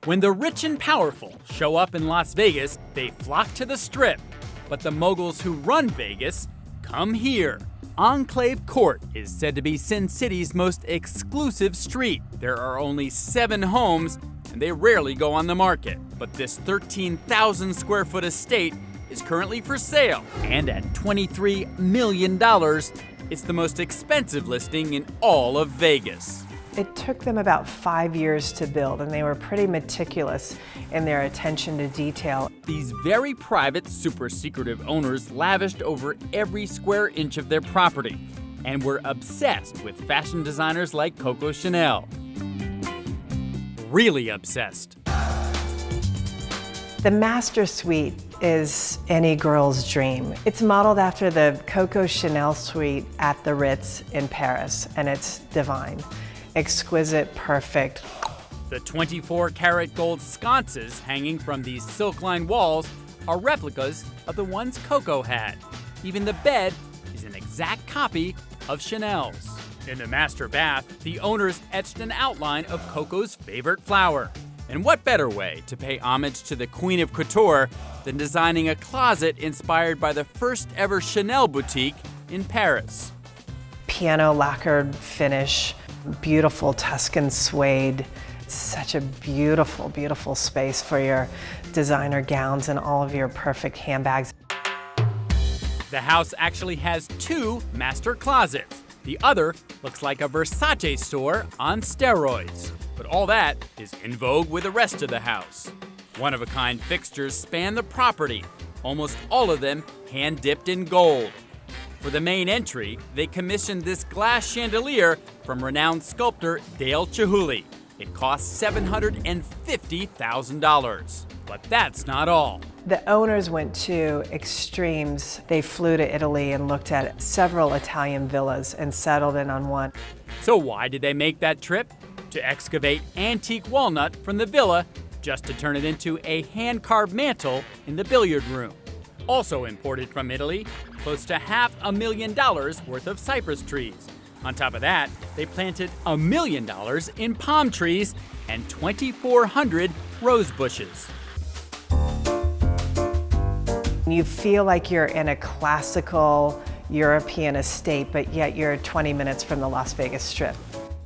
When the rich and powerful show up in Las Vegas, they flock to the Strip. But the moguls who run Vegas come here. Enclave Court is said to be Sin City's most exclusive street. There are only 7 homes, and they rarely go on the market. But this 13,000 square foot estate is currently for sale, and at $23 million, it's the most expensive listing in all of Vegas. It took them about 5 years to build, and they were pretty meticulous in their attention to detail. These very private, super secretive owners lavished over every square inch of their property and were obsessed with fashion designers like Coco Chanel. Really obsessed. The master suite is any girl's dream. It's modeled after the Coco Chanel suite at the Ritz in Paris, and it's divine. Exquisite, perfect. The 24-karat gold sconces hanging from these silk-lined walls are replicas of the ones Coco had. Even the bed is an exact copy of Chanel's. In the master bath, the owners etched an outline of Coco's favorite flower. And what better way to pay homage to the Queen of Couture than designing a closet inspired by the first ever Chanel boutique in Paris? Piano lacquered finish, beautiful Tuscan suede. Such a beautiful, beautiful space for your designer gowns and all of your perfect handbags. The house actually has 2 master closets. The other looks like a Versace store on steroids. But all that is in vogue with the rest of the house. One-of-a-kind fixtures span the property, almost all of them hand-dipped in gold. For the main entry, they commissioned this glass chandelier from renowned sculptor Dale Chihuly. It cost $750,000. But that's not all. The owners went to extremes. They flew to Italy and looked at several Italian villas and settled in on one. So why did they make that trip? To excavate antique walnut from the villa just to turn it into a hand-carved mantle in the billiard room. Also imported from Italy, close to $500,000 worth of cypress trees. On top of that, they planted $1 million in palm trees and 2,400 rose bushes. You feel like you're in a classical European estate, but yet you're 20 minutes from the Las Vegas Strip.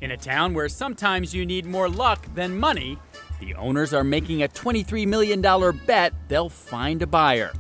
In a town where sometimes you need more luck than money, the owners are making a $23 million bet they'll find a buyer.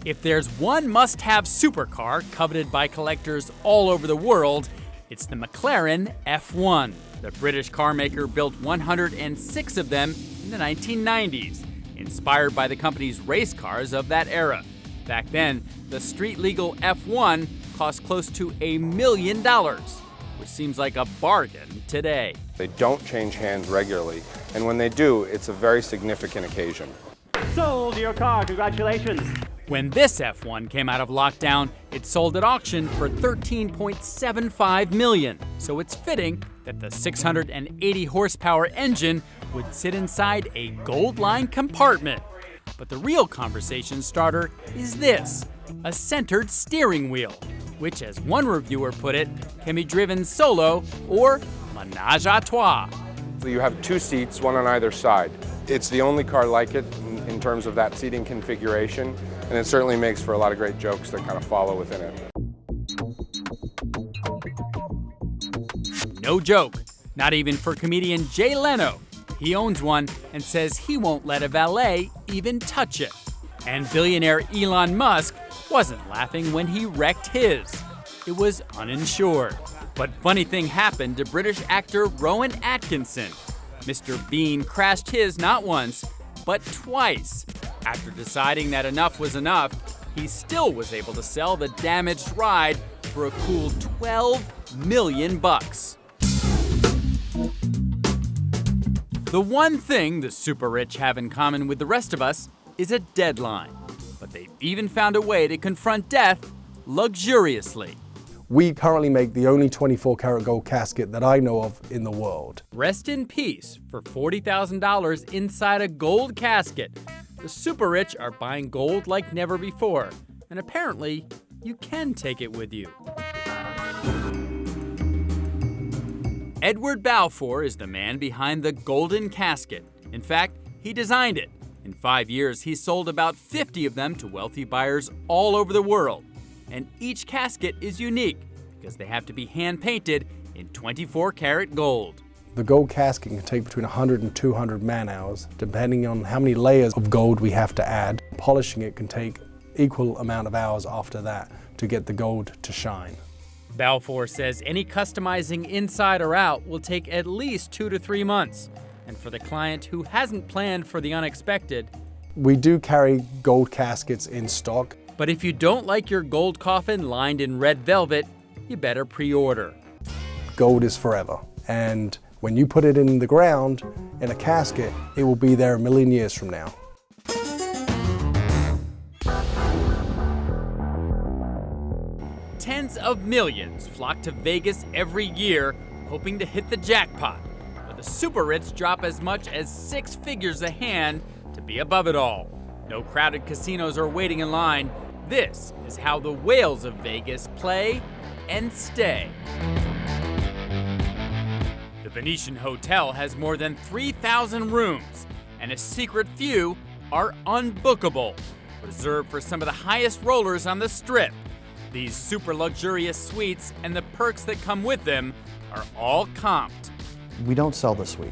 If there's one must-have supercar coveted by collectors all over the world, it's the McLaren F1. The British carmaker built 106 of them in the 1990s, inspired by the company's race cars of that era. Back then, the street-legal F1 cost close to $1 million, which seems like a bargain today. They don't change hands regularly, and when they do, it's a very significant occasion. Sold your car, congratulations. When this F1 came out of lockdown, it sold at auction for $13.75 million. So it's fitting that the 680 horsepower engine would sit inside a gold-lined compartment. But the real conversation starter is this, a centered steering wheel, which, as one reviewer put it, can be driven solo or menage a trois. So you have 2 seats, one on either side. It's the only car like it in terms of that seating configuration, and it certainly makes for a lot of great jokes that kind of follow within it. No joke, not even for comedian Jay Leno. He owns one and says he won't let a valet even touch it. And billionaire Elon Musk wasn't laughing when he wrecked his. It was uninsured. But funny thing happened to British actor Rowan Atkinson. Mr. Bean crashed his not once, but twice. After deciding that enough was enough, he still was able to sell the damaged ride for a cool $12 million. The one thing the super rich have in common with the rest of us is a deadline. But they've even found a way to confront death luxuriously. We currently make the only 24-karat gold casket that I know of in the world. Rest in peace for $40,000 inside a gold casket. The super rich are buying gold like never before. And apparently, you can take it with you. Edward Balfour is the man behind the golden casket. In fact, he designed it. In 5 years, he's sold about 50 of them to wealthy buyers all over the world. And each casket is unique because they have to be hand-painted in 24-karat gold. The gold casket can take between 100 and 200 man-hours, depending on how many layers of gold we have to add. Polishing it can take equal amount of hours after that to get the gold to shine. Balfour says any customizing inside or out will take at least 2 to 3 months. And for the client who hasn't planned for the unexpected, we do carry gold caskets in stock. But if you don't like your gold coffin lined in red velvet, you better pre-order. Gold is forever, and when you put it in the ground in a casket, it will be there a million years from now. Tens of millions flock to Vegas every year, hoping to hit the jackpot. But the super rich drop as much as 6 figures a hand to be above it all. No crowded casinos are waiting in line. This is how the whales of Vegas play and stay. The Venetian Hotel has more than 3,000 rooms, and a secret few are unbookable, reserved for some of the highest rollers on the Strip. These super luxurious suites and the perks that come with them are all comped. We don't sell the suite.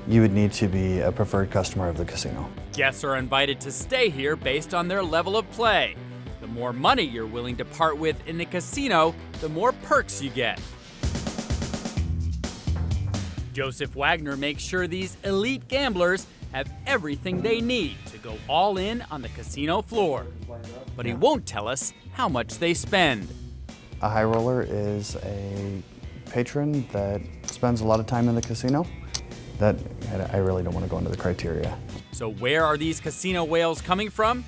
You would need to be a preferred customer of the casino. Guests are invited to stay here based on their level of play. The more money you're willing to part with in the casino, the more perks you get. Joseph Wagner makes sure these elite gamblers have everything they need to go all in on the casino floor. But he won't tell us how much they spend. A high roller is a patron that spends a lot of time in the casino. That I really don't want to go into the criteria. So where are these casino whales coming from?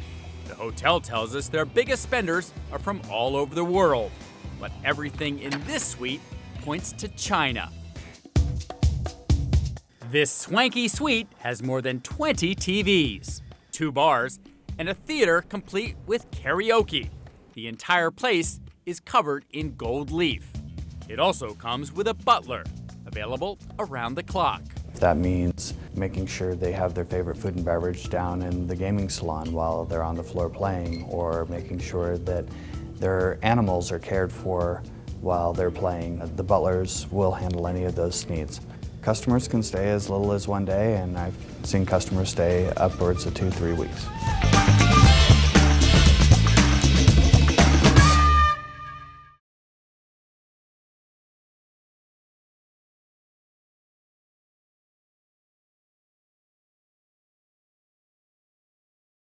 The hotel tells us their biggest spenders are from all over the world. But everything in this suite points to China. This swanky suite has more than 20 TVs, 2 bars, and a theater complete with karaoke. The entire place is covered in gold leaf. It also comes with a butler, available around the clock. That means making sure they have their favorite food and beverage down in the gaming salon while they're on the floor playing, or making sure that their animals are cared for while they're playing. The butlers will handle any of those needs. Customers can stay as little as 1 day, and I've seen customers stay upwards of 2-3 weeks.